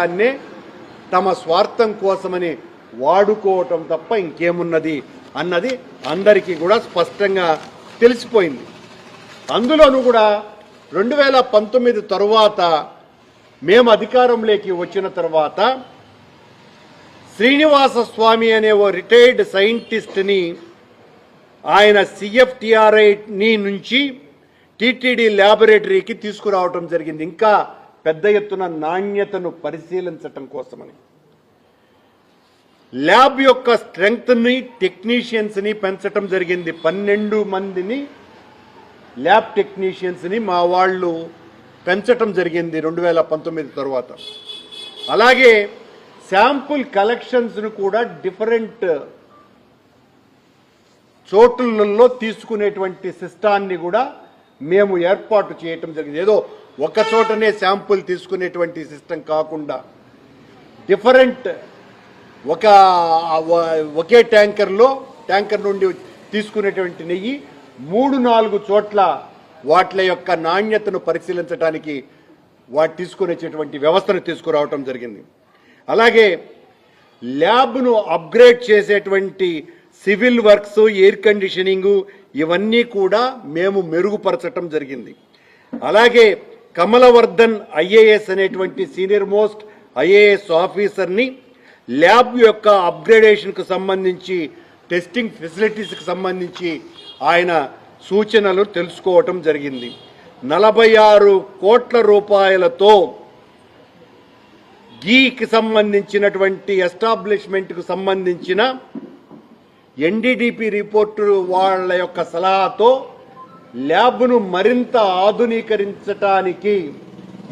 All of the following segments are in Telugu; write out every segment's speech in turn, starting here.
అనే తమ స్వార్థం కోసమని వాడుకోవటం తప్ప ఇంకేమున్నది అన్నది అందరికీ కూడా స్పష్టంగా తెలిసిపోయింది. అందులోనూ కూడా 2019 తరువాత మేము అధికారంలోకి వచ్చిన తర్వాత శ్రీనివాస స్వామి అనే ఓ రిటైర్డ్ సైంటిస్ట్ని ఆయన సిఎఫ్టిఆర్ఐ నుంచి టీటీడీ ల్యాబొరేటరీకి తీసుకురావటం జరిగింది. ఇంకా పెద్ద ఎత్తున నాణ్యతను పరిశీలించటం కోసమని. ల్యాబ్ యొక్క స్ట్రెంగ్త్ని టెక్నీషియన్స్ని పెంచటం జరిగింది. 12 మందిని ల్యాబ్ టెక్నీషియన్స్ని మా వాళ్ళు పెంచటం జరిగింది 2019 తర్వాత. అలాగే శాంపుల్ కలెక్షన్స్ను కూడా డిఫరెంట్ చోట్లలో తీసుకునేటువంటి సిస్టాన్ని కూడా మేము ఏర్పాటు చేయటం జరిగింది. ఏదో ఒక చోటనే శాంపుల్ తీసుకునేటువంటి సిస్టమ్ కాకుండా డిఫరెంట్ ఒకే ట్యాంకర్ నుండి తీసుకునేటువంటి నెయ్యి 3-4 చోట్ల వాటి యొక్క నాణ్యతను పరిశీలించడానికి వాటి తీసుకునేటువంటి వ్యవస్థను తీసుకురావటం జరిగింది. అలాగే ల్యాబ్ను అప్గ్రేడ్ చేసేటువంటి సివిల్ వర్క్స్, ఎయిర్ కండిషనింగు ఇవన్నీ కూడా మేము మెరుగుపరచటం జరిగింది. అలాగే కమలవర్ధన్ ఐఏఎస్ అనేటువంటి సీనియర్ మోస్ట్ ఐఏఎస్ ఆఫీసర్ని ల్యాబ్ యొక్క అప్గ్రేడేషన్కు సంబంధించి టెస్టింగ్ ఫెసిలిటీస్కి సంబంధించి ఆయన సూచనలు తెలుసుకోవటం జరిగింది. 46 కోట్ల రూపాయలతో గీకి సంబంధించినటువంటి ఎస్టాబ్లిష్మెంట్కు సంబంధించిన ఎన్డీడీపీ రిపోర్టు వాళ్ళ యొక్క సలహాతో ల్యాబ్ను మరింత ఆధునీకరించటానికి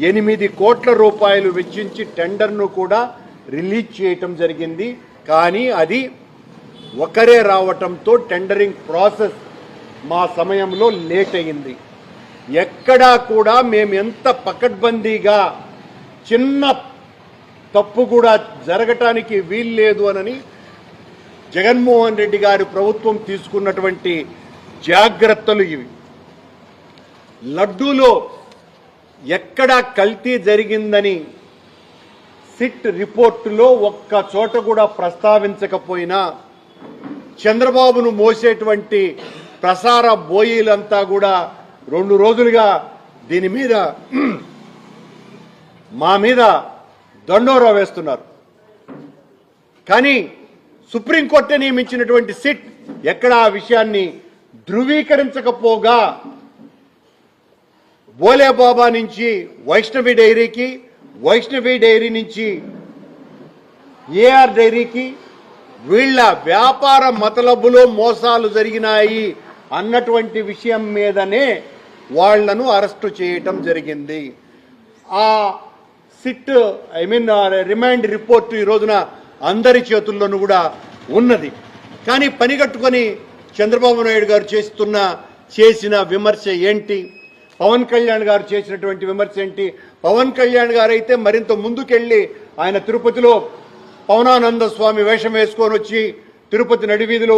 8 కోట్ల రూపాయలు వెచ్చించి టెండర్ను కూడా రిలీజ్ చేయటం జరిగింది. కానీ అది ఒకరే రావటంతో టెండరింగ్ ప్రాసెస్ మా సమయంలో లేట్ అయింది. ఎక్కడా కూడా మేము ఎంత పకడ్బందీగా చిన్న తప్పు కూడా జరగటానికి వీల్లేదు అని జగన్మోహన్ రెడ్డి గారి ప్రభుత్వం తీసుకున్నటువంటి జాగ్రత్తలు ఇవి. లడ్డూలో ఎక్కడా కల్తీ జరిగిందని సిట్ రిపోర్టులో ఒక్క చోట కూడా ప్రస్తావించకపోయినా చంద్రబాబును మోసేటువంటి ప్రసార బోయీలంతా కూడా 2 రోజులుగా దీని మీద మా మీద దండోరా వేస్తున్నారు. కానీ సుప్రీంకోర్టు నియమించినటువంటి సిట్ ఎక్కడ ఆ విషయాన్ని ధృవీకరించకపోగా బోలేబాబా నుంచి వైష్ణవి డైరీకి, వైష్ణవి డైరీ నుంచి ఏఆర్ డైరీకి వీళ్ళ వ్యాపార మతలబులో మోసాలు జరిగినాయి అన్నటువంటి విషయం మీదనే వాళ్లను అరెస్టు చేయటం జరిగింది. ఆ సిట్ రిమాండ్ రిపోర్టు ఈ రోజున అందరి చేతుల్లోనూ కూడా ఉన్నది. కానీ పనిగట్టుకొని చంద్రబాబు నాయుడు గారు చేసిన విమర్శ ఏంటి, పవన్ కళ్యాణ్ గారు చేసినటువంటి విమర్శ ఏంటి? పవన్ కళ్యాణ్ గారు అయితే మరింత ముందుకెళ్ళి ఆయన తిరుపతిలో పవనానంద స్వామి వేషం వేసుకొని వచ్చి తిరుపతి నడివీధిలో